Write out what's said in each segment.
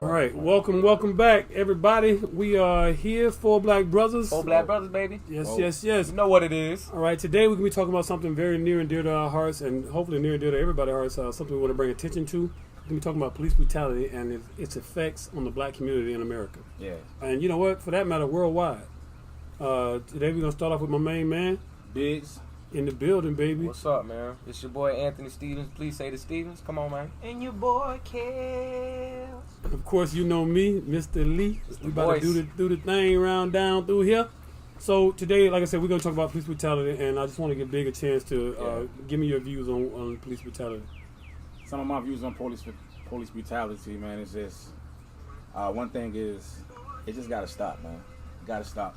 All right, welcome back, everybody. We are here, Four Black Brothers. Four Black Brothers, baby. Yes. You know what it is. All right, today we're going to be talking about something very near and dear to our hearts, and hopefully near and dear to everybody's hearts, something we want to bring attention to. We're going to be talking about police brutality and its effects on the black community in America. Yeah. And you know what? For that matter, worldwide. Today we're going to start off with my main man. Biggs. In the building, baby. What's up, man? It's your boy Anthony Stevens. Please say the Stevens. Come on, man. And your boy Kels. Of course, you know me, Mr. Lee. We about to do the thing down through here. So today, like I said, we're going to talk about police brutality, and I just want to give Big a chance to give me your views on police brutality. Some of my views on police brutality, man, is just one thing is it just got to stop, man. Got to stop.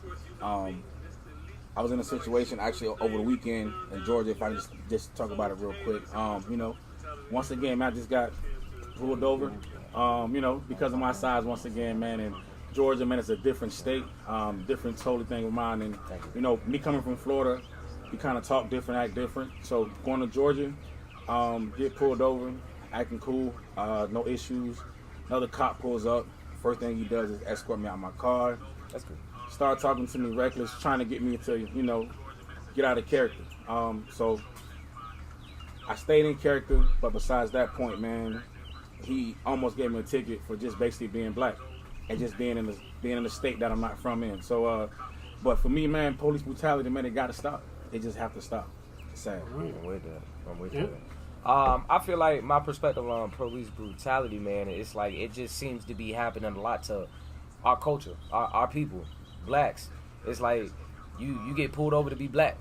I was in a situation actually over the weekend in Georgia. If I just talk about it real quick, once again, man, I just got pulled over, because of my size. Once again, man, and Georgia, man, it's a different state, different totally thing with mine. And me coming from Florida, we kind of talk different, act different. So going to Georgia, get pulled over, acting cool, no issues. Another cop pulls up. First thing he does is escort me out of my car. That's good. Start talking to me reckless, trying to get me to, get out of character. So I stayed in character, but besides that point, man, he almost gave me a ticket for just basically being black and just being in the state that I'm not from in. So, but for me, man, police brutality, man, it got to stop. It just have to stop. It's sad. I'm with that. I feel like my perspective on police brutality, man, it's like it just seems to be happening a lot to our culture, our people. Blacks, it's like you get pulled over to be black,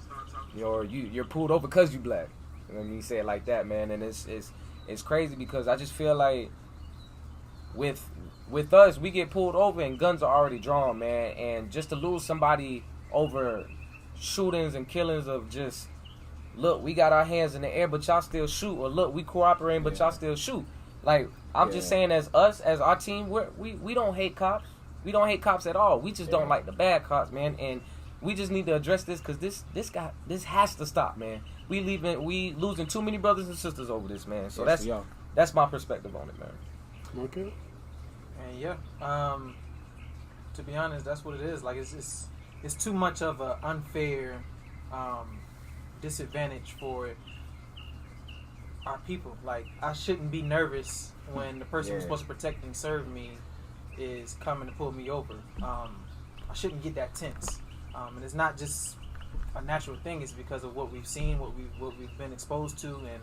or you're pulled over because you black. You know what I mean? You say it like that, man, and it's crazy because I just feel like with us, we get pulled over and guns are already drawn, man, and just to lose somebody over shootings and killings of just look, we got our hands in the air, but y'all still shoot, or look, we cooperating, but y'all still shoot. Like I'm just saying, as our team, we don't hate cops. We don't hate cops at all. We just don't like the bad cops, man. And we just need to address this because this has to stop, man. We losing too many brothers and sisters over this, man. So that's my perspective on it, man. Okay. And to be honest, that's what it is. Like it's too much of an unfair disadvantage for our people. Like I shouldn't be nervous when the person who's supposed to protect and serve me is coming to pull me over. I shouldn't get that tense, and it's not just a natural thing. It's because of what we've seen, what we've been exposed to, and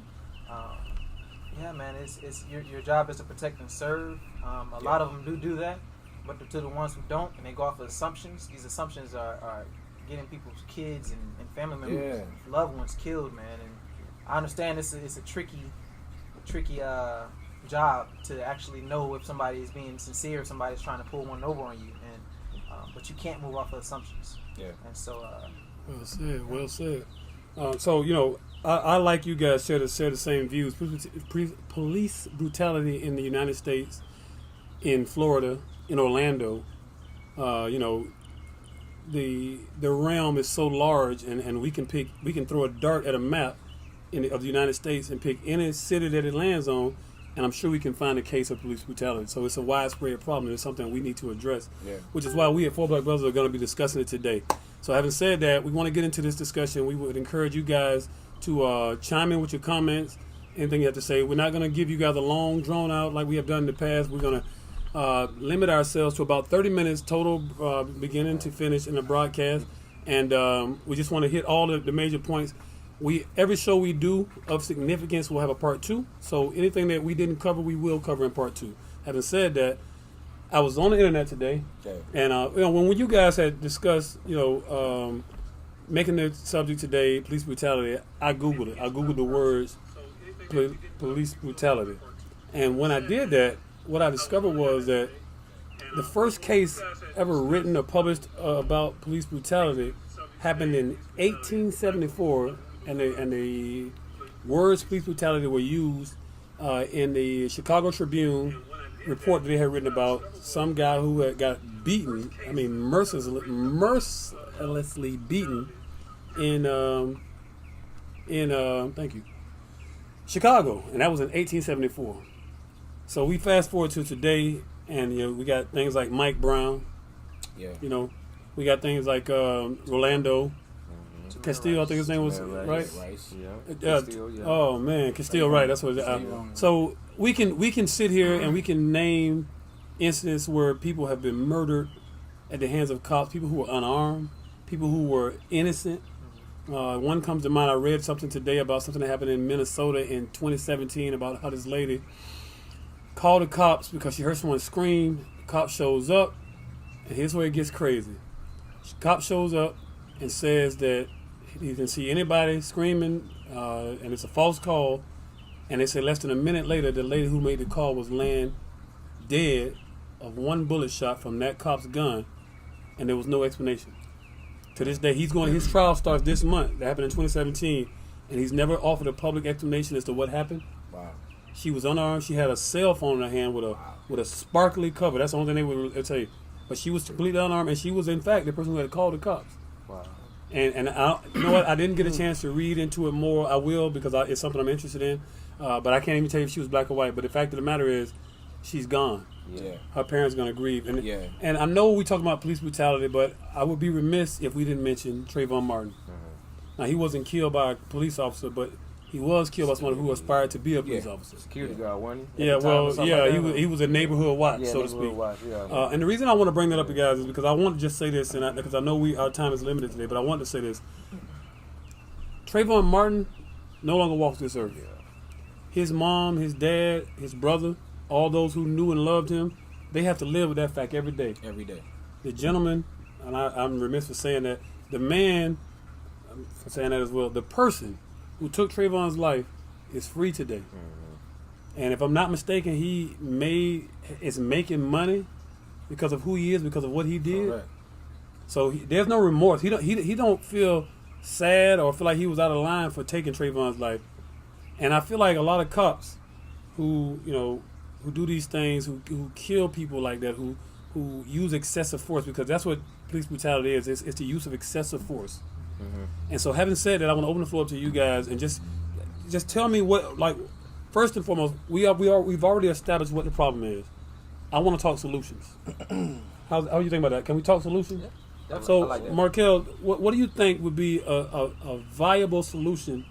man, it's your job is to protect and serve. A lot of them do that, but to the ones who don't, and they go off of assumptions. These assumptions are getting people's kids and family members, loved ones killed, man. And I understand it's a tricky job to actually know if somebody is being sincere, if somebody's trying to pull one over on you, and but you can't move off of assumptions. Yeah. And so. Well said. So I like you guys share the same views. Police brutality in the United States, in Florida, in Orlando, the realm is so large, and we can throw a dart at a map of the United States and pick any city that it lands on. And I'm sure we can find a case of police brutality. So it's a widespread problem. It's something we need to address, which is why we at Four Black Brothers are going to be discussing it today. So having said that, we want to get into this discussion. We would encourage you guys to chime in with your comments, anything you have to say. We're not going to give you guys a long, drawn out like we have done in the past. We're going to limit ourselves to about 30 minutes total, beginning to finish in the broadcast. And we just want to hit all the major points. Every show we do of significance will have a part 2. So anything that we didn't cover, we will cover in part 2. Having said that, I was on the internet today, and when you guys had discussed, making the subject today, police brutality, I Googled it. I Googled the words police brutality, and when I did that, what I discovered was that the first case ever written or published about police brutality happened in 1874. And the words police brutality were used in the Chicago Tribune report that they had written about some guy who had got beaten, mercilessly beaten in Chicago, and that was in 1874. So we fast forward to today, And we got things like Mike Brown. Yeah. We got things like Rolando Castillo. I think his name was right. Rice. Yeah. Castillo, yeah. Oh man, Castillo, right? That's what. So we can sit here and we can name incidents where people have been murdered at the hands of cops. People who were unarmed, people who were innocent. One comes to mind. I read something today about something that happened in Minnesota in 2017 about how this lady called the cops because she heard someone scream. The cop shows up, and here's where it gets crazy. The cop shows up and says that he didn't see anybody screaming, and it's a false call. And they say less than a minute later, the lady who made the call was laying dead of one bullet shot from that cop's gun, and there was no explanation. To this day, his trial starts this month. That happened in 2017, and he's never offered a public explanation as to what happened. Wow. She was unarmed. She had a cell phone in her hand with a sparkly cover. That's the only thing they would tell you. But she was completely unarmed, and she was, in fact, the person who had called the cops. Wow. And you know what? I didn't get a chance to read into it more. I will because it's something I'm interested in. But I can't even tell you if she was black or white. But the fact of the matter is, she's gone. Yeah. Her parents are going to grieve. And, Yeah. and I know we talk about police brutality, but I would be remiss if we didn't mention Trayvon Martin. Now, he wasn't killed by a police officer, but he was killed by someone who aspired to be a police officer. Security guard, wasn't he? Yeah, he was a neighborhood watch, so to speak. Watch, yeah. And the reason I want to bring that up, you guys, is because I want to just say this, and because I know our time is limited today, but I want to say this. Trayvon Martin no longer walks this earth. His mom, his dad, his brother, all those who knew and loved him, they have to live with that fact every day. Every day. The gentleman, and I'm remiss for saying that, the man, I'm saying that as well, the person who took Trayvon's life is free today. And if I'm not mistaken, he is making money because of who he is, because of what he did. Correct. So there's no remorse. He don't feel sad or feel like he was out of line for taking Trayvon's life. And I feel like a lot of cops who do these things, who kill people like that, who use excessive force, because that's what police brutality is. It's the use of excessive force. And so, having said that, I want to open the floor up to you guys and just tell me what, like, first and foremost, we've already established what the problem is. I want to talk solutions. How do you think about that? Can we talk solutions? Yeah, so, I like that. Markel, what do you think would be a viable solution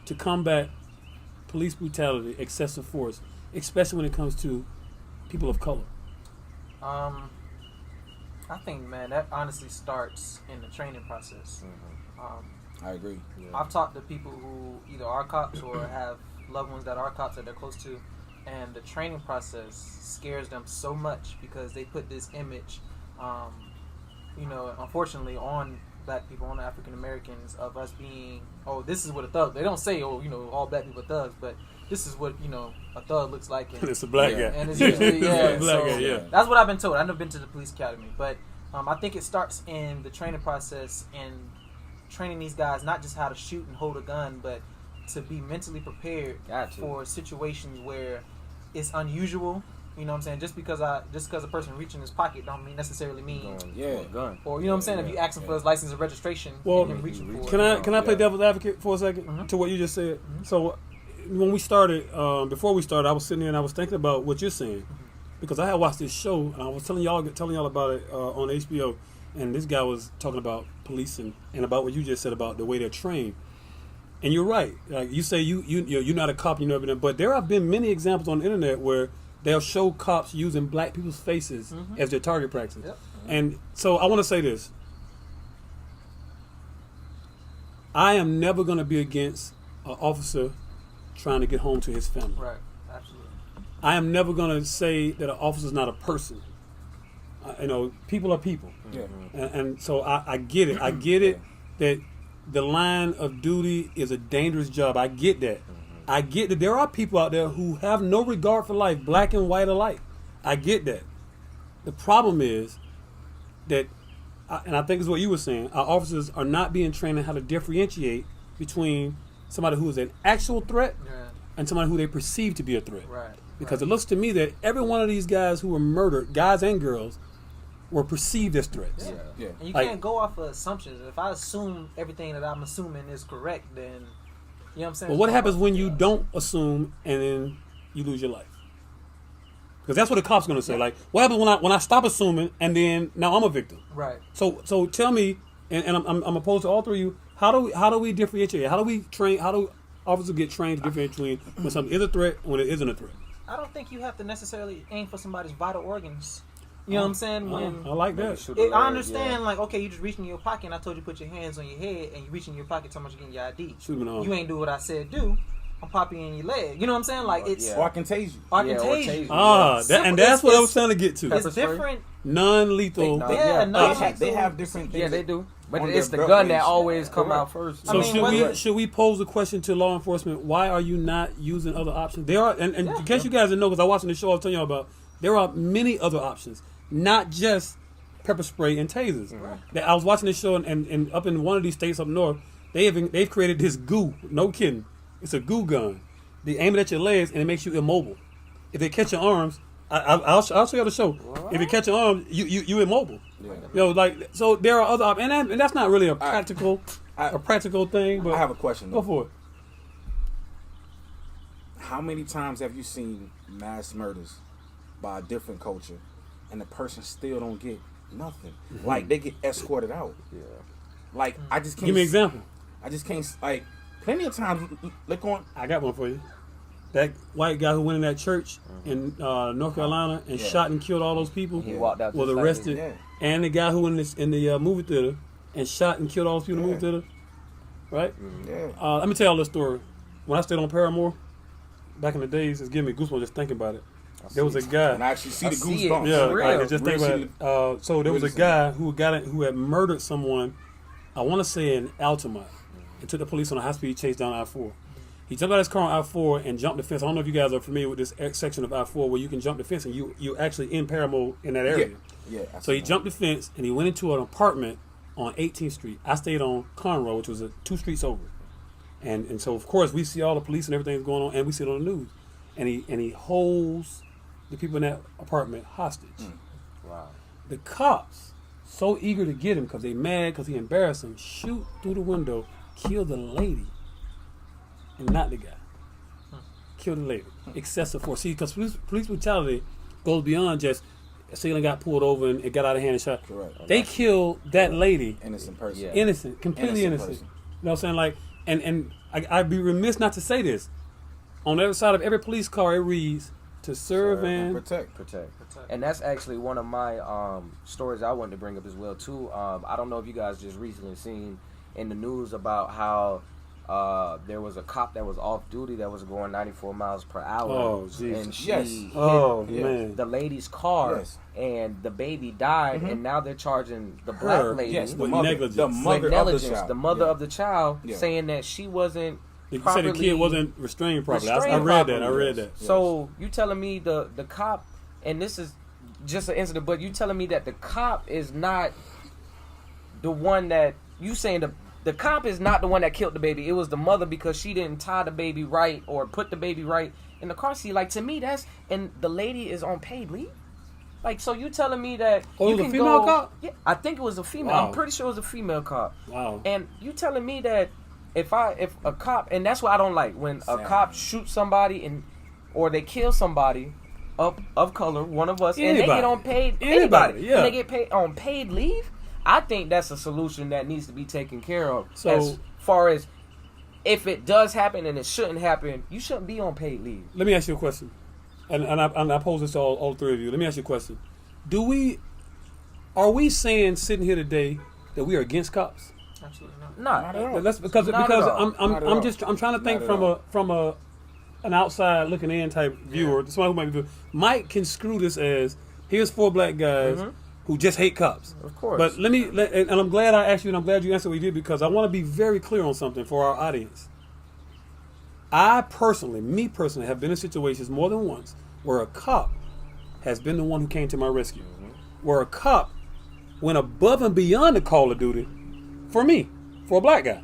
to combat police brutality, excessive force, especially when it comes to people of color? I think, man, that honestly starts in the training process. I agree. Yeah. I've talked to people who either are cops or have loved ones that are cops that they're close to, and the training process scares them so much because they put this image, unfortunately, on black people, on African Americans, of us being, this is what a thug. They don't say, all black people are thugs, but this is what a thug looks like. And it's a black guy. And it's usually black guy, yeah. That's what I've been told. I've never been to the police academy, but I think it starts in the training process and training these guys not just how to shoot and hold a gun, but to be mentally prepared for situations where it's unusual. You know what I'm saying? Just because a person reaching his pocket don't necessarily mean a gun. Or you know what I'm saying? If you ask him for his license and registration, well, and him reaching for can I play devil's advocate for a second to what you just said? So when we started, before we started, I was sitting there and I was thinking about what you're saying, because I had watched this show and I was telling y'all about it on HBO, and this guy was talking about police and about what you just said about the way they're trained. And you're right. Like you say, you're not a cop, you know everything, but there have been many examples on the internet where they'll show cops using black people's faces as their target practice. Yep. And so I want to say this. I am never going to be against an officer trying to get home to his family. Right, absolutely. I am never going to say that an officer is not a person. People are people. Yeah. And so I get it. I get it that the line of duty is a dangerous job. I get that. I get that there are people out there who have no regard for life, black and white alike. I get that. The problem is that, and I think it's what you were saying, our officers are not being trained on how to differentiate between somebody who is an actual threat and somebody who they perceive to be a threat. Right. Because it looks to me that every one of these guys who were murdered, guys and girls, were perceived as threats. Yeah. And you can't go off of assumptions. If I assume everything that I'm assuming is correct, then, you know what I'm saying? But what happens when you don't assume and then you lose your life? Because that's what the cop's gonna say. Like, what happens when I stop assuming and then now I'm a victim? Right. So tell me, and I'm opposed to all three of you. How do we differentiate? How do we train? How do officers get trained to differentiate between when something is a threat and when it isn't a threat? I don't think you have to necessarily aim for somebody's vital organs. You know what I'm saying? When I like that. I understand, like, okay, you just reaching in your pocket, and I told you put your hands on your head, and you reach in your pocket, talking about you getting your ID. Shoot him in the arm. You ain't do what I said do. I'm popping you in your leg. You know what I'm saying? Like, it's Or I can tase you. I can tase you. And that's what I was trying to get to. It's different. Non-lethal. They have different things. Yeah, they do. But on it's the their gun belt that range. always come out first. So I mean, should we pose the question to law enforcement? Why are you not using other options? There are, and in case you guys didn't know, because I was watching the show, I was telling y'all about. There are many other options, not just pepper spray and tasers. That I was watching this show, and up in one of these states up north, they've created this goo. No kidding, it's a goo gun. They aim it at your legs and it makes you immobile. If they catch your arms, I'll show you the show. What? If you catch your arms, you immobile. Yeah. You know, like, so there are other options, and that's not really a practical thing. But I have a question. Go for it. How many times have you seen mass murders by a different culture, and the person still don't get nothing? Mm-hmm. Like, they get escorted out. Yeah. Like, I just can't. Give me an example. I just can't. Like, plenty of times. Look on. I got one for you. That white guy who went in that church in North Carolina and shot and killed all those people He walked out was just arrested. Yeah. And the guy who went in the movie theater and shot and killed all those people in the movie theater. Right? Yeah. Let me tell y'all this story. When I stayed on Paramore, back in the days, it's giving me goosebumps just thinking about it. There was a guy. And I actually see the see it. goosebumps. Yeah, real. like, just think about it. So there was a guy who had murdered someone, I want to say in Altamont, and took the police on a high-speed chase down I-4. He jumped out of his car on I-4 and jumped the fence. I don't know if you guys are familiar with this section of I-4 where you can jump the fence and you're actually in Paramore in that area. Yeah. So he jumped the fence and he went into an apartment on 18th Street. I stayed on Conroe, which was 2 streets over. And so, of course, we see all the police and everything that's going on, and we see it on the news. And he holds the people in that apartment hostage. Wow. The cops, so eager to get him because they mad because he embarrassed them, shoot through the window, kill the lady, and not the guy. Kill the lady. Excessive force. See, because police brutality goes beyond just a ceiling got pulled over and it got out of hand and shot. Correct. They killed that lady. Innocent person. Yeah. Innocent. Completely innocent. Person. You know what I'm saying? Like, and I'd be remiss not to say this. On the other side of every police car, it reads, to serve and protect. And that's actually one of my stories I wanted to bring up as well too. I don't know if you guys just recently seen in the news about how there was a cop that was off duty that was going 94 miles per hour. Oh, geez. And she man. hit the lady's car, and the baby died, and now they're charging the black lady Yes, with negligence. The with mother negligence. of the child. The mother of the child saying that she wasn't. You said the kid wasn't restrained properly. I Restrained read properly. that. I read that. So you telling me the cop, and this is just an incident, but you telling me that the cop is not the one that you saying the cop is not the one that killed the baby. It was the mother because she didn't tie the baby right or put the baby right in the car seat. Like, to me, that's, and the lady is on paid leave. Like, so you telling me that it was you a can female go, cop? Yeah, I think it was a female. Wow. I'm pretty sure it was a female cop. Wow. And you telling me that if a cop, and that's what I don't like, when a cop shoots somebody or they kill somebody of color, one of us, and they get on paid Anybody, yeah. and they get paid on paid leave. I think that's a solution that needs to be taken care of. So, as far as if it does happen and it shouldn't happen, you shouldn't be on paid leave. Let me ask you a question, and I pose this to all three of you. Let me ask you a question: are we saying sitting here today that we are against cops? Absolutely not. Not at all. That's because Not at all. I'm trying to think from an outside looking in type viewer, somebody who might be. Mike can screw this as here's 4 black guys who just hate cops. Of course. But and I'm glad I asked you, and I'm glad you answered what you did, because I want to be very clear on something for our audience. Me personally, have been in situations more than once where a cop has been the one who came to my rescue, where a cop went above and beyond the call of duty for me, for a black guy.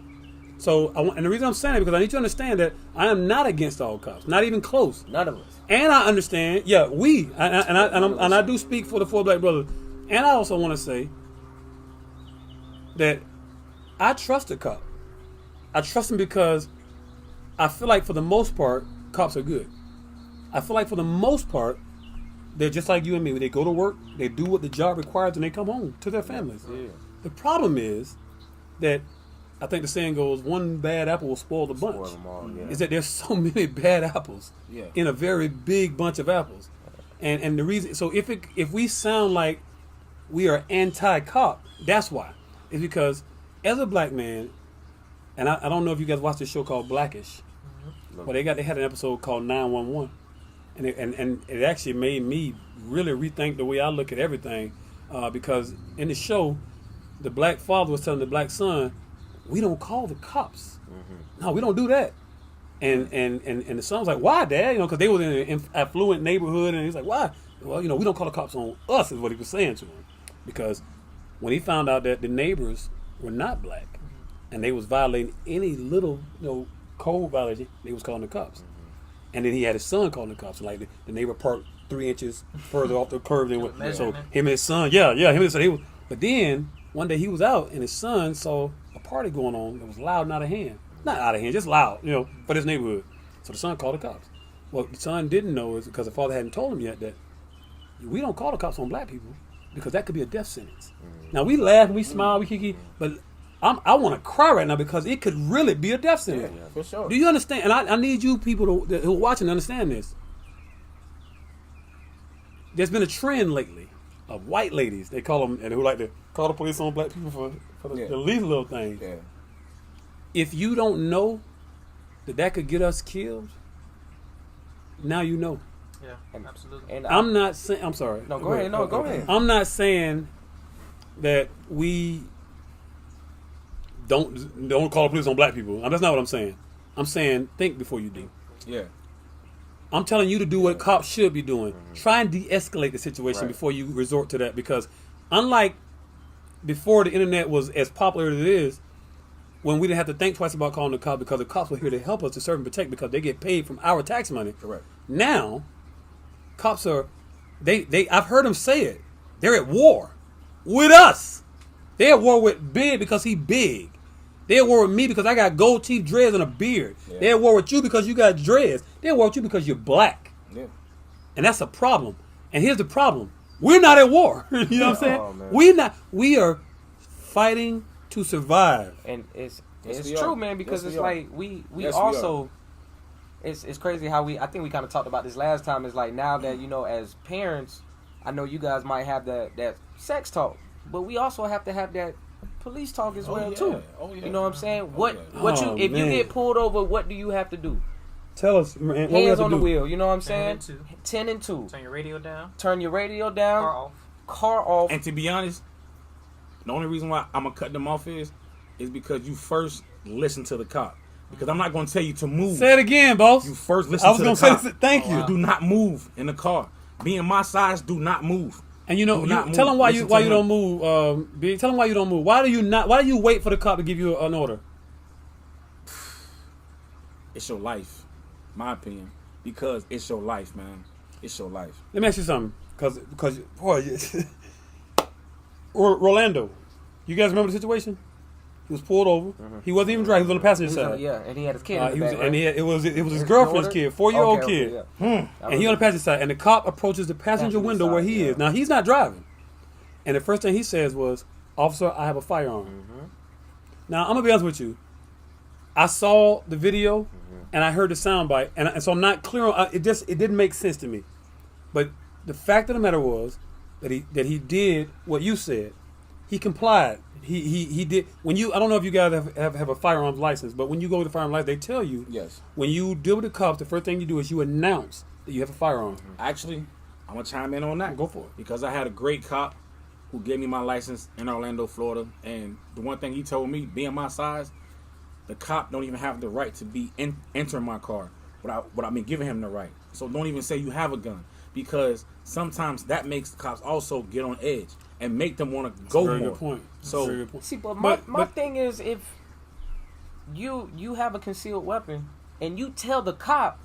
So, and the reason I'm saying it because I need you to understand that I am not against all cops, not even close. None of us. And I understand, and I do speak for the 4 black brothers. And I also want to say that I trust a cop. I trust him because I feel like for the most part, cops are good. I feel like for the most part, they're just like you and me. When they go to work, they do what the job requires, and they come home to their families. Yeah. The problem is that I think the saying goes, one bad apple will spoil the bunch. Spoil them all, yeah. Is that there's so many bad apples Yeah. in a very big bunch of apples. And the reason, so if we sound like we are anti-cop, that's why. It's because as a black man, and I don't know if you guys watched this show called Blackish, but they had an episode called 911, and it actually made me really rethink the way I look at everything, because in the show, the black father was telling the black son, we don't call the cops. No, we don't do that. And the son was like, why, Dad? You know, because they were in an affluent neighborhood, and he's like, why? Well, you know, we don't call the cops on us, is what he was saying to him. Because when he found out that the neighbors were not black, and they was violating any little, code violation, they was calling the cops. And then he had his son calling the cops. Like the neighbor parked 3 inches further off the curb than what. So him and his son, him and his son. But then one day he was out, and his son saw a party going on that was loud and out of hand. Not out of hand, just loud, for this neighborhood. So the son called the cops. What the son didn't know is because the father hadn't told him yet that we don't call the cops on black people because that could be a death sentence. Now we laugh and we smile, we kiki, but I want to cry right now because it could really be a death sentence. Yeah, for sure. Do you understand? And I need you people who are watching to understand this. There's been a trend lately of white ladies, they call them, and who like to call the police on black people for the least little thing. Yeah. If you don't know that could get us killed, now you know. Yeah, absolutely. And I'm not saying. I'm sorry. No, go ahead. No, go ahead. I'm not saying that we don't call the police on black people. That's not what I'm saying. I'm saying think before you do. Yeah. I'm telling you to do what cops should be doing. Try and de-escalate the situation Right. before you resort to that. Because unlike before the internet was as popular as it is, when we didn't have to think twice about calling the cops because the cops were here to help us to serve and protect because they get paid from our tax money. Correct. Now, cops are, I've heard them say it. They're at war with us. They're at war with Big because he big. They're at war with me because I got gold teeth, dreads, and a beard. Yeah. They're at war with you because you got dreads. They're at war with you because you're black. Yeah. And that's a problem. And here's the problem. We're not at war. You know what I'm saying? Oh, man. We're not. We are fighting to survive. And it's Yes, we true, are. man, because Yes, it's we are. like we Yes, we also it's crazy how I think we kind of talked about this last time. It's like now that as parents, I know you guys might have that sex talk, but we also have to have that police talk as well too. Oh, yeah. You know what I'm saying? Oh, What yeah. if man. you get pulled over, what do you have to do? Tell us, man, what we Hands have to on the do. wheel. You know what I'm 10 saying? and 2. 10 and 2. Turn your radio down. Turn your radio down. Car off. Car off. And to be honest, the only reason why I'm gonna cut them off is because you first listen to the cop. Because I'm not gonna tell you to move. Say it again, boss. You first listen I was to gonna the say cop. this. Thank you. Do not move in the car. Being my size, do not move. And you not tell move. them why Listen you to him. don't move. B. Tell them why you don't move. Why do you wait for the cop to give you an order? It's your life, my opinion. Because it's your life, man. It's your life. Let me ask you something, because boy, Rolando, you guys remember the situation? He was pulled over. He wasn't even driving. He was on the passenger side. Yeah, and he had his kid in the back, And right? it was his His girlfriend's daughter? kid, 4-year-old Okay, kid. yeah. And he on the passenger side, and the cop approaches the passenger window where side, he yeah. is. Now he's not driving, and the first thing he says was, "Officer, I have a firearm." Now I'm gonna be honest with you. I saw the video, and I heard the soundbite, and so I'm not clear on it. It didn't make sense to me. But the fact of the matter was that he did what you said. He complied. He did. When you, I don't know if you guys have a firearms license, but when you go to the firearms license, they tell you Yes. when you deal with the cops, the first thing you do is you announce that you have a firearm. Actually, I'm gonna chime in on that. Go for it. Because I had a great cop who gave me my license in Orlando, Florida, and the one thing he told me, being my size, the cop don't even have the right to be entering my car without me giving him the right. So don't even say you have a gun, because sometimes that makes the cops also get on edge and make them want to go Very more. good point. So Very good point. See, but But- my but- thing is, if you have a concealed weapon and you tell the cop,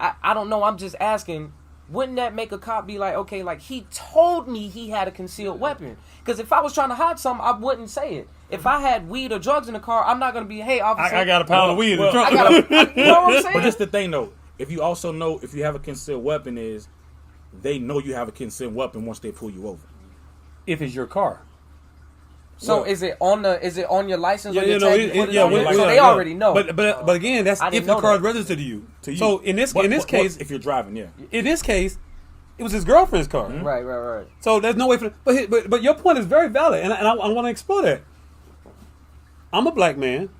I don't know, I'm just asking, wouldn't that make a cop be like, okay, like he told me he had a concealed weapon? Because if I was trying to hide something, I wouldn't say it. If I had weed or drugs in the car, I'm not going to be, hey, officer. I got a pound of weed in the well, trunk. you know what I'm saying? But that's the thing, though. If you also know if you have a concealed weapon is they know you have a consent weapon once they pull you over. If it's your car. So Well, is it on your license? Yeah, or your you know, tag? so They already know. But again, that's I didn't if the know car is that. registered to you. to you. So in this case, if you're driving, yeah. in this case, it was his girlfriend's car. Right. So there's no way for. But your point is very valid, and I want to explore that. I'm a black man.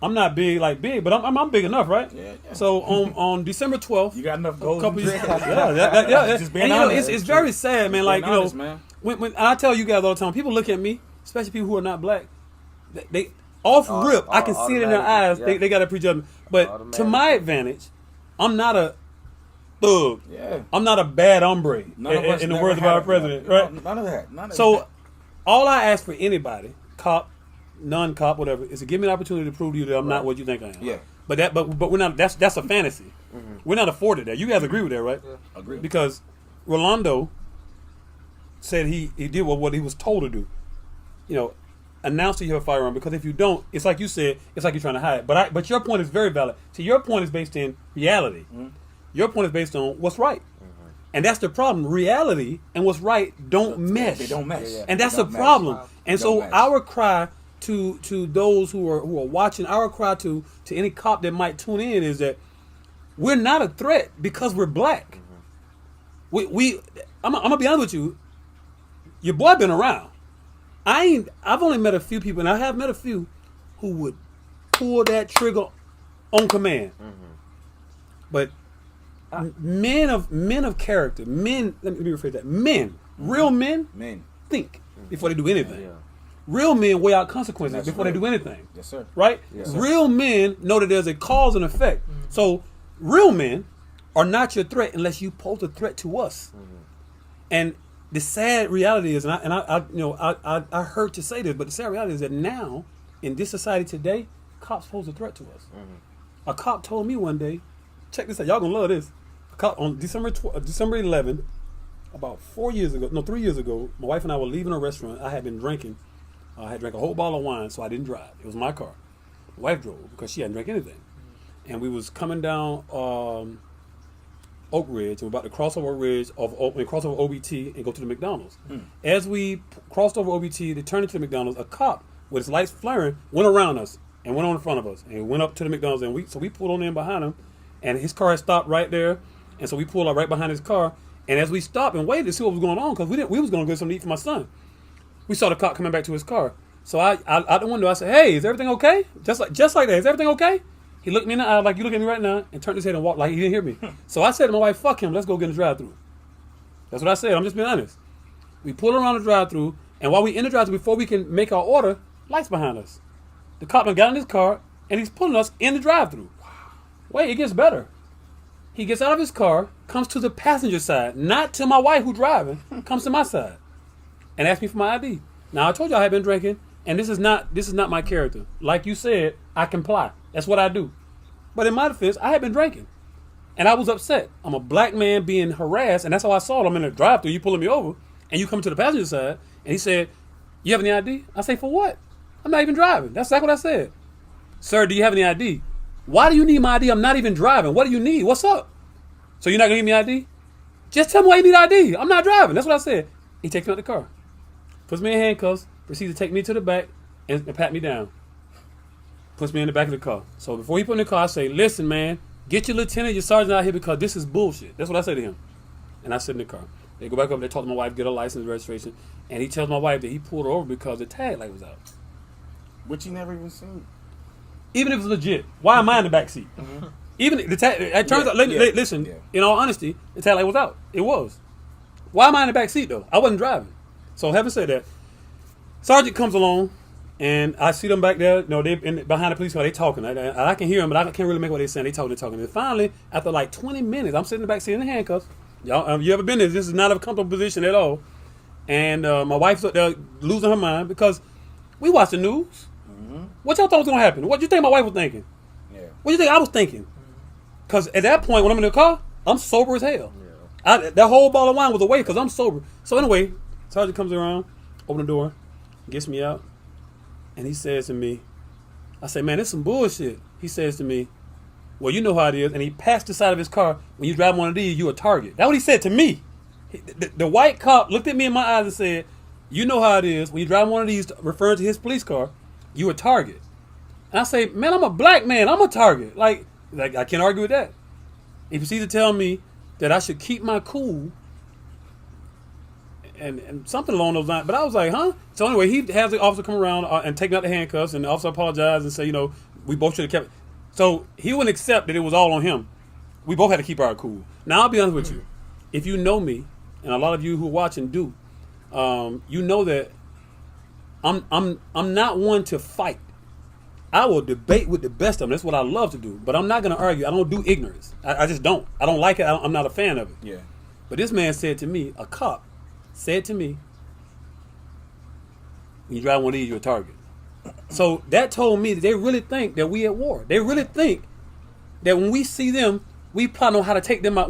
I'm not big, but I'm big enough, right? Yeah. So on December 12th, You got enough a gold. couple years, Yeah. yeah. Just being And you know, honest. it's very sad, man. Just Like being honest, you know, man. when I tell you guys all the time, people look at me, especially people who are not black. They off rip, I can see it in their eyes. automatically, They got a prejudgment. But to Automatically. my advantage, I'm not a thug. Yeah. I'm not a bad hombre. None of us In the never words of had our that. president, No, right? None of that. None of So, that. all I ask for anybody, cop, non-cop, whatever, is to give me an opportunity to prove to you that I'm not what you think I am. Yeah. But we're not. That's a fantasy. We're not afforded that. You guys agree with that, right? Agree. Because Rolando said he did what he was told to do. You know, announce that you have a firearm. Because if you don't, it's like you said, it's like you're trying to hide. But your point is very valid. So your point is based in reality. Your point is based on what's right. And that's the problem. Reality and what's right don't mesh. They don't mesh. And that's They the don't mesh. problem. They And don't so mesh. our cry to those who are watching, our cry to any cop that might tune in is that we're not a threat because we're black. I'm gonna be honest with you. Your boy been around. I've only met a few people, and I have met a few who would pull that trigger on command. But men of character, men. Let me rephrase that. Men, real men, Men. think before they do anything. Yeah. Real men weigh out consequences That's before real. they do anything. Yes, sir. Right? Yes, sir. Real men know that there's a cause and effect. So real men are not your threat unless you pose a threat to us. And the sad reality is, I hurt to say this, but the sad reality is that now in this society today, cops pose a threat to us. A cop told me one day, check this out, y'all gonna love this. A cop on December 11th, about 3 years ago, my wife and I were leaving a restaurant. I had been drinking. I had drank a whole bottle of wine, so I didn't drive. It was my car. My wife drove because she hadn't drank anything. And we was coming down Oak Ridge, and we're about to cross over Ridge, cross over OBT and go to the McDonald's. As we crossed over OBT to turn into the McDonald's, a cop with his lights flaring went around us and went on in front of us and went up to the McDonald's, and we pulled on in behind him, and his car had stopped right there, and so we pulled up right behind his car, and as we stopped and waited to see what was going on, because we was going to get something to eat for my son, we saw the cop coming back to his car. So I out the window, I said, "Hey, is everything okay?" Just like that, is everything okay? He looked me in the eye like you look at me right now, and turned his head and walked like he didn't hear me. So I said to my wife, "Fuck him, let's go get in the drive-thru." That's what I said. I'm just being honest. We pull around the drive-thru, and while we in the drive-thru, before we can make our order, lights behind us. The cop got in his car, and he's pulling us in the drive-thru. Wait, it gets better. He gets out of his car, comes to the passenger side, not to my wife who's driving, comes to my side, and asks me for my ID. Now I told you I had been drinking, and this is not my character. Like you said, I comply. That's what I do. But in my defense, I had been drinking, and I was upset. I'm a black man being harassed, and that's how I saw it. I'm in the drive-thru, you pulling me over, and you come to the passenger side, and he said, "You have any ID?" I say, "For what? I'm not even driving." That's exactly what I said. "Sir, do you have any ID?" "Why do you need my ID? I'm not even driving. What do you need? What's up?" "So you're not gonna give me ID?" "Just tell me why you need ID. I'm not driving." That's what I said. He takes me out the car, puts me in handcuffs, proceeds to take me to the back and pat me down. Puts me in the back of the car. So before he put me in the car, I say, "Listen, man, get your lieutenant, your sergeant out here because this is bullshit." That's what I say to him. And I sit in the car. They go back up, they talk to my wife, get her license, registration, and he tells my wife that he pulled her over because the tag light was out. Which you never even seen. Even if it's legit, why am I in the back seat? Even the tag, it turns out. Listen, in all honesty, the tag light was out. It was. Why am I in the back seat though? I wasn't driving. So having said that, sergeant comes along, and I see them back there. They behind the police car. They talking. I can hear them, but I can't really make what they're saying. They talking. And finally, after like 20 minutes, I'm sitting in the back seat in the handcuffs. Y'all, you ever been there? This is not a comfortable position at all. And my wife's up there losing her mind because we watch the news. What y'all thought was gonna happen? What you think my wife was thinking? Yeah. What you think I was thinking? Because at that point, when I'm in the car, I'm sober as hell. That whole bottle of wine was away because I'm sober. So anyway, sergeant comes around, open the door, gets me out, and he says to me, I say, "Man, this some bullshit." He says to me, "Well, you know how it is." And he passed the side of his car. When you drive one of these, you a target. That's what he said to me. The white cop looked at me in my eyes and said, "You know how it is when you drive one of these," referring to his police car. "You a target." And I say, "Man, I'm a black man. I'm a target." Like I can't argue with that. If you see to tell me that I should keep my cool and something along those lines, but I was like, huh? So anyway, he has the officer come around and take out the handcuffs, and the officer apologized and say, we both should have kept it. So he wouldn't accept that it was all on him. We both had to keep our cool. Now I'll be honest with you. If you know me, and a lot of you who are watching do, you know that I'm not one to fight. I will debate with the best of them. That's what I love to do. But I'm not going to argue. I don't do ignorance. I just don't. I don't like it. I'm not a fan of it. Yeah. But this man said to me, a cop said to me, "When you drive one of these, you're a target." So that told me that they really think that we at war. They really think that when we see them, we plot on how to take them out.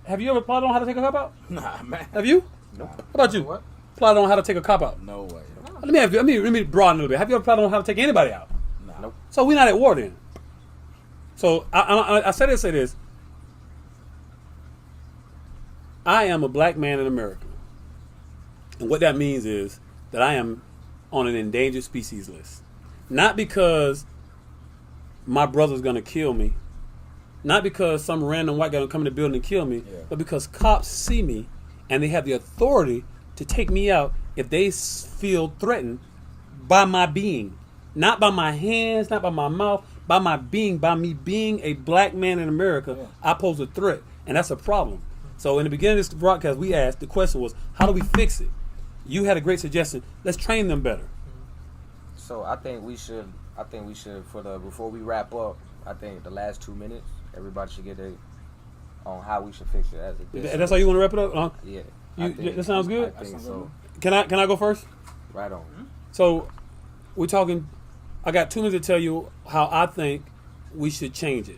Have you ever plotted on how to take a cop out? Nah, man. Have you? Nope. How about you? What? Plotted on how to take a cop out? No way. Let me broaden a little bit. Have you ever plotted on how to take anybody out? Nah. Nope. So we're not at war then. So I say this. I am a black man in America. And what that means is that I am on an endangered species list. Not because my brother's going to kill me. Not because some random white guy will come in the building and kill me. Yeah. But because cops see me and they have the authority to take me out if they feel threatened by my being. Not by my hands, not by my mouth, by my being, by me being a black man in America. Yeah. I pose a threat, and that's a problem. So in the beginning of this broadcast, we asked, the question was, how do we fix it? You had a great suggestion. Let's train them better. So I think we should before we wrap up, I think the last 2 minutes, everybody should get on how we should fix it as a business. That's how you want to wrap it up? Yeah. That sounds good? I think so. Can I go first? Right on. So we're talking, I got 2 minutes to tell you how I think we should change it.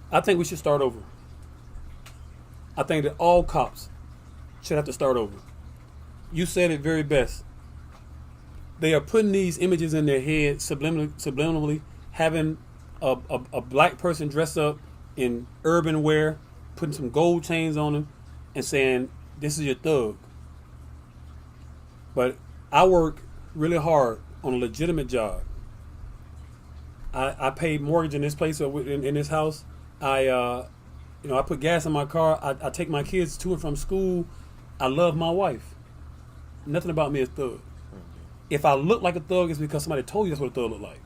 I think we should start over. I think that all cops should have to start over. You said it very best. They are putting these images in their head subliminally, having a black person dressed up in urban wear, putting some gold chains on them, and saying, "This is your thug." But I work really hard on a legitimate job. I pay mortgage in this place, in this house. I put gas in my car. I take my kids to and from school. I love my wife. Nothing about me is thug. If I look like a thug, it's because somebody told you that's what a thug look like.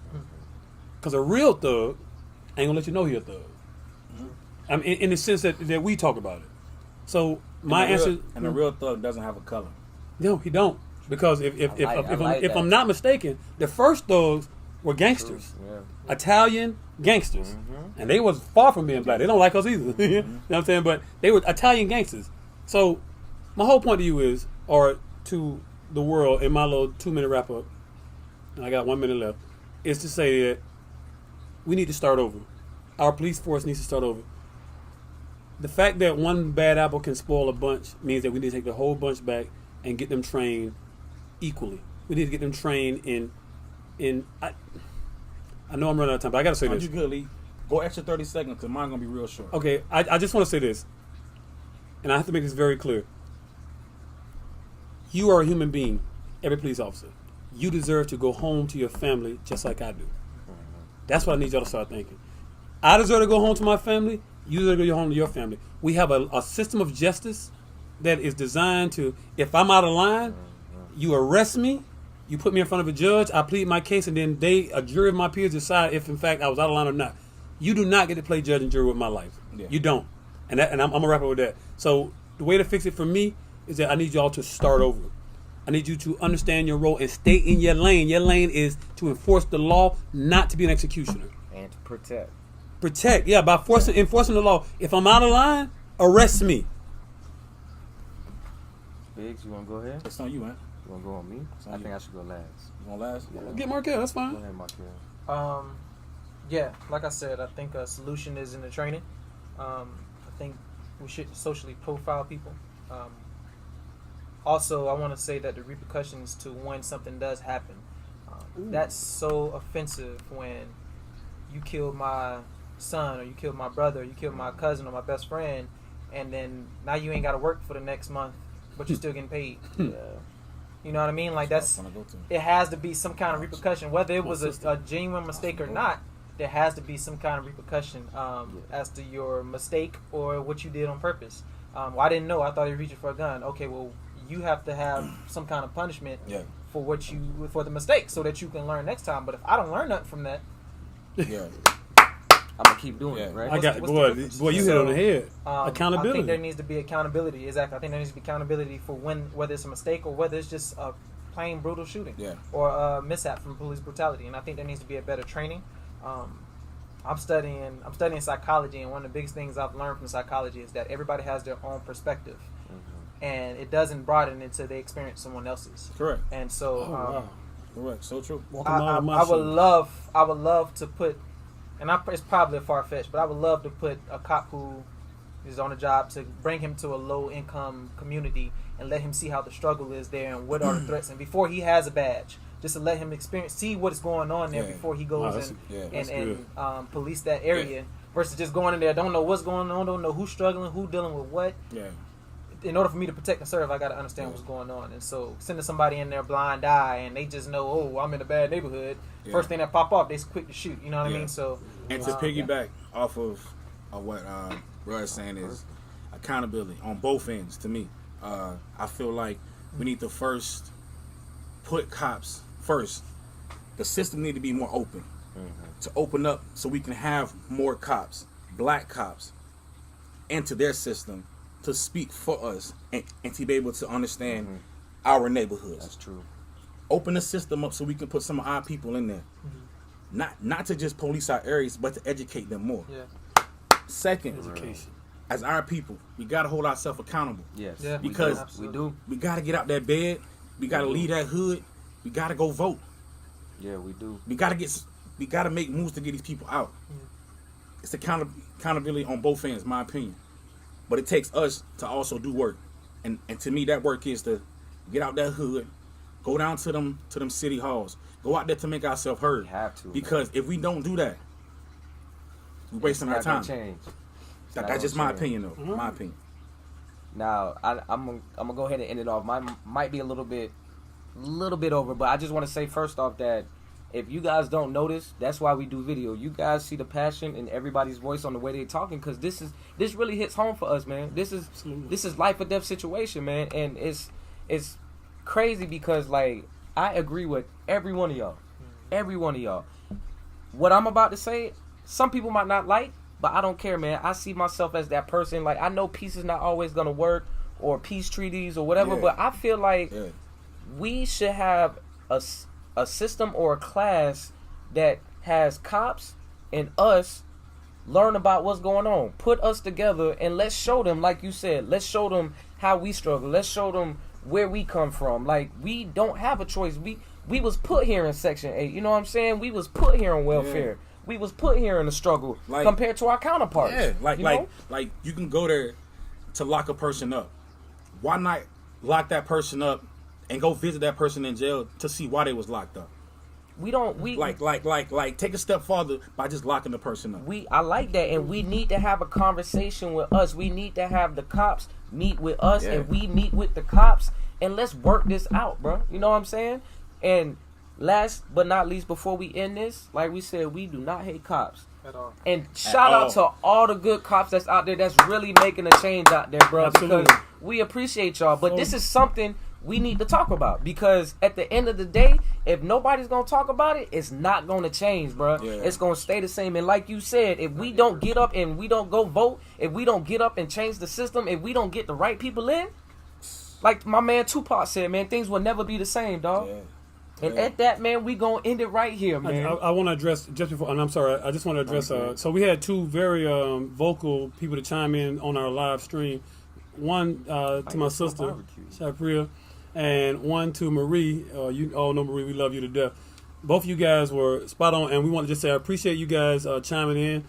Because a real thug ain't gonna let you know he a thug. I mean, in the sense that we talk about it. So my answer, and a real thug doesn't have a color. no, he don't. Because if that. I'm not mistaken, the first thugs were gangsters. Yeah. Italian gangsters. And they was far from being black. They don't like us either. You know what I'm saying? But they were Italian gangsters. So my whole point to you is, or to the world in my little 2-minute wrap up, and I got 1 minute left, is to say that we need to start over. Our police force needs to start over. The fact that one bad apple can spoil a bunch means that we need to take the whole bunch back and get them trained equally. We need to get them trained in I know I'm running out of time, but I got to say this. You good, Lee? Go extra 30 seconds because mine's going to be real short. Okay, I just want to say this, and I have to make this very clear. You are a human being, every police officer. You deserve to go home to your family just like I do. That's what I need y'all to start thinking. I deserve to go home to my family. You deserve to go home to your family. We have a system of justice that is designed to, if I'm out of line, you arrest me, you put me in front of a judge, I plead my case, and then a jury of my peers decide if, in fact, I was out of line or not. You do not get to play judge and jury with my life. Yeah. You don't. And I'm going to wrap up with that. So the way to fix it for me is that I need y'all to start over. I need you to understand your role and stay in your lane. Your lane is to enforce the law, not to be an executioner. And to protect. Protect, yeah, by enforcing the law. If I'm out of line, arrest me. Biggs, you want to go ahead? It's on you, man. You want to go on me? I think I should go last. You want last? Yeah. Get Markel, that's fine. Go ahead, Markel. Yeah, like I said, I think a solution is in the training. I think we should socially profile people. Also, I want to say that the repercussions to when something does happen, that's so offensive when you killed my son, or you killed my brother, or you killed my cousin or my best friend, and then now you ain't got to work for the next month, but you're still getting paid. Yeah. You know what I mean? Like it has to be some kind of repercussion, whether it was a genuine mistake or not. There has to be some kind of repercussion as to your mistake or what you did on purpose. Well, I didn't know. I thought he was reaching for a gun. Okay, well, you have to have some kind of punishment for the mistake, so that you can learn next time. But if I don't learn nothing from that, I'm gonna keep doing it, right? I got boy. You hit on the head. Accountability. I think there needs to be accountability. Exactly. I think there needs to be accountability for whether it's a mistake or whether it's just a plain brutal shooting or a mishap from police brutality. And I think there needs to be a better training. I'm studying psychology, and one of the biggest things I've learned from psychology is that everybody has their own perspective, and it doesn't broaden until they experience someone else's. Correct. And so, correct. So true. I would love to put, and it's probably far fetched, but I would love to put a cop who is on a job to bring him to a low income community and let him see how the struggle is there and what are the threats, and before he has a badge, just to let him see what's going on there before he goes and police that area, versus just going in there, don't know what's going on, don't know who's struggling, who dealing with what. Yeah. In order for me to protect and serve, I got to understand what's going on. And so sending somebody in there blind eye and they just know, oh, I'm in a bad neighborhood, first thing that pop off, they're quick to shoot. You know what I mean? So, and to piggyback off of what Roy is saying is accountability on both ends. To me, I feel like we need to first put cops first. The system need to be more open, to open up so we can have more cops, black cops, into their system to speak for us and to be able to understand our neighborhoods. That's true. Open the system up so we can put some of our people in there. Not to just police our areas, but to educate them more. Yeah. Second, education. As our people, we got to hold ourselves accountable. Yes. Yeah. Because we do. We got to get out that bed. We got to leave that hood. We got to go vote. Yeah, we do. We got to make moves to get these people out. It's accountability on both ends, my opinion. But it takes us to also do work. And to me, that work is to get out that hood, go down to them city halls, go out there to make ourselves heard. We have to. Because if we don't do that, we're wasting our time. That's just my opinion, though. My opinion. Now, I'm gonna go ahead and end it off. Mine might be a little bit over, but I just want to say first off that if you guys don't notice, that's why we do video. You guys see the passion in everybody's voice on the way they're talking, because this really hits home for us, man. This is life or death situation, man, and it's crazy because like I agree with every one of y'all. What I'm about to say, some people might not like, but I don't care, man. I see myself as that person. Like I know peace is not always gonna work or peace treaties or whatever, but I feel like we should have a system or a class that has cops and us learn about what's going on. Put us together and let's show them, like you said, let's show them how we struggle. Let's show them where we come from. Like, we don't have a choice. We was put here in Section 8. You know what I'm saying? We was put here on welfare. We was put here in the struggle compared to our counterparts. Yeah, like you can go there to lock a person up. Why not lock that person up and go visit that person in jail to see why they was locked up? We take a step farther by just locking the person up. I like that, and we need to have a conversation with us. We need to have the cops meet with us, and we meet with the cops, and let's work this out, bro. You know what I'm saying? And last but not least, before we end this, like we said, we do not hate cops at all. And shout out to all the good cops that's out there that's really making a change out there, bro. Absolutely. Because we appreciate y'all, but this is something we need to talk about, because at the end of the day, if nobody's gonna talk about it, it's not gonna change, bro. It's gonna stay the same. And like you said, if we don't get up and we don't go vote, if we don't get up and change the system, if we don't get the right people in, like my man Tupac said, man, things will never be the same, dog. And at that, man, we gonna end it right here, man. I want to address, just before, and I'm sorry, I just want to address, so we had two very vocal people to chime in on our live stream. One to my sister, Shapria, and one to Marie. You all know Marie, we love you to death. Both of you guys were spot on, and we want to just say I appreciate you guys chiming in.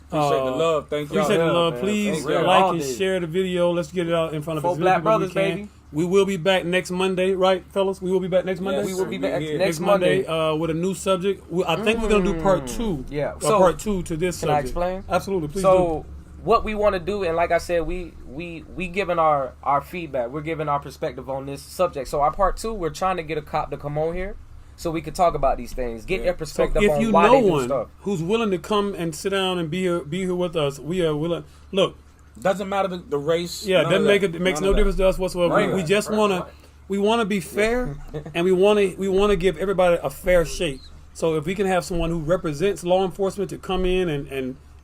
Appreciate the love. Thank you. Appreciate the love. Please like and share the video. Let's get it out in front of as many Black people as brothers, we can. baby. We will be back next Monday, right, fellas? We will be back next Monday. We will be back Yeah. next Monday. With a new subject. I think we're gonna do part 2. Yeah. So, part 2 to this Can subject. I explain? Absolutely, please So what we want to do, and like I said, we giving our feedback. We're giving our perspective on this subject. So our part 2, we're trying to get a cop to come on here so we could talk about these things, get their So perspective if on you why know they do one stuff. who's willing to come and sit down and be here with us, we are willing. Look, Doesn't matter the race. yeah, it none doesn't of make that. it makes None no of that. difference to us whatsoever. Right. We just want to be fair, and we want to give everybody a fair shake. So if we can have someone who represents law enforcement to come in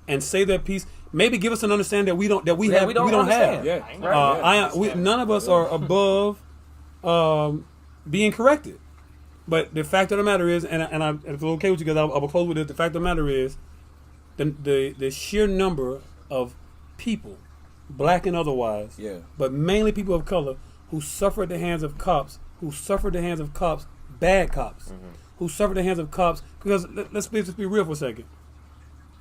and say their piece, maybe give us an understanding that we don't have. understand. Yeah. Right. None of us are above being corrected. But the fact of the matter is, and if it's okay with you guys, I will close with this. The fact of the matter is, the sheer number of people, black and otherwise, but mainly people of color, who suffer at the hands of cops, bad cops, who suffer at the hands of cops, because let's just be real for a second.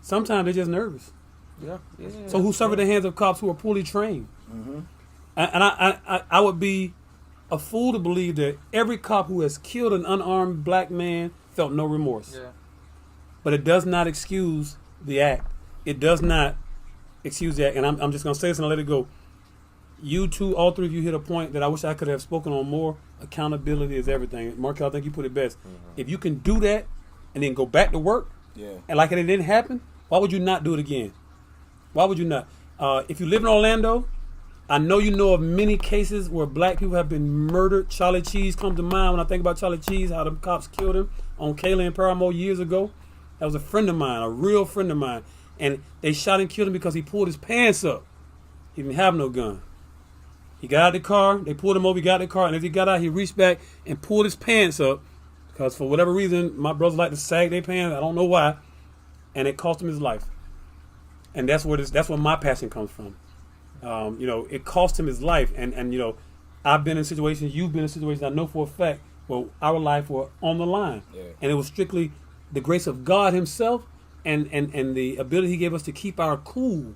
Sometimes they're just nervous. Yeah. So who suffer at the hands of cops who are poorly trained. And I would be a fool to believe that every cop who has killed an unarmed black man felt no remorse. Yeah. But it does not excuse the act. It does not excuse the act. And I'm just going to say this and let it go. You two, all three of you hit a point that I wish I could have spoken on more. Accountability is everything. Markel, I think you put it best. If you can do that and then go back to work, and like it didn't happen, why would you not do it again? Why would you not? If you live in Orlando, I know you know of many cases where black people have been murdered. Charlie Cheese comes to mind when I think about Charlie Cheese, how the cops killed him on Kayla and Paramore years ago. That was a friend of mine, a real friend of mine. And they shot and killed him because he pulled his pants up. He didn't have no gun. He got out of the car, they pulled him over, he got out of the car, and as he got out, he reached back and pulled his pants up because for whatever reason, my brothers like to sag their pants, I don't know why, and it cost him his life. And that's where my passion comes from. It cost him his life, and I've been in situations, you've been in situations, I know for a fact where our life were on the line, and it was strictly the grace of God Himself and the ability He gave us to keep our cool,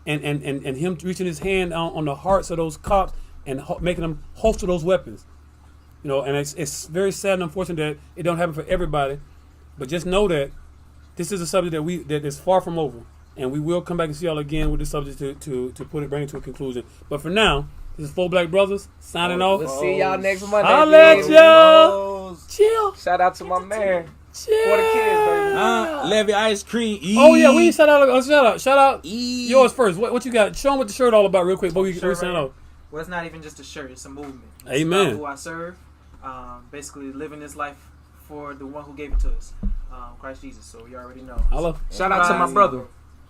and Him reaching His hand on the hearts of those cops and making them holster those weapons, and it's very sad and unfortunate that it don't happen for everybody, but just know that this is a subject that is far from over. And we will come back and see y'all again with this subject to bring it to a conclusion. But for now, this is 4 Black Brothers signing off. We'll see y'all next Monday. I'll let y'all. Chill. Shout out to my man. Chill. For the kids, baby. Levy Ice Cream. Oh yeah, we shout out. Yours first. What you got? Show them what the shirt all about real quick. Before we sign off. Well, it's not even just a shirt; it's a movement. It's Amen. about who I serve, basically living this life for the one who gave it to us, Christ Jesus. So you already know. I love. Shout out to my brother.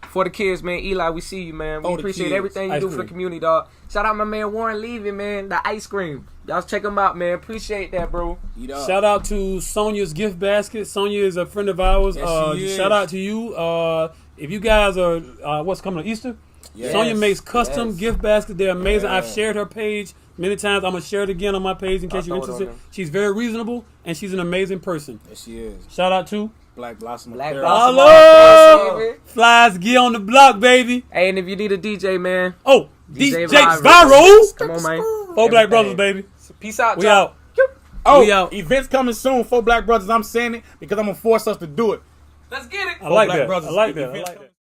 For the kids, man. Eli, we see you, man. We the appreciate kids. everything you do for the community, dog. Shout out my man Warren Levy, man. The ice cream. Y'all check him out, man. Appreciate that, bro. Shout out to Sonia's Gift Basket. Sonia is a friend of ours. Shout out to you. If you guys are, what's coming on Easter? Yes. Sonia makes custom gift baskets. They're amazing. I've shared her page many times. I'm going to share it again on my page in case you're interested. She's very reasonable, and she's an amazing person. Yes, she is. Shout out to Black Blossom. Black Apparel. Blossom. Hello! Flies gear on the block, baby. Hey, and if you need a DJ, man. Oh, DJ DJ Viral. Viral. Come on, man. 4 Black Everything. Brothers, baby. Peace out, We y'all. out. Oh, We out. events coming soon. 4 Black Brothers. I'm saying it because I'm going to force us to do it. Let's get it. I like Black that. Brothers. I like that.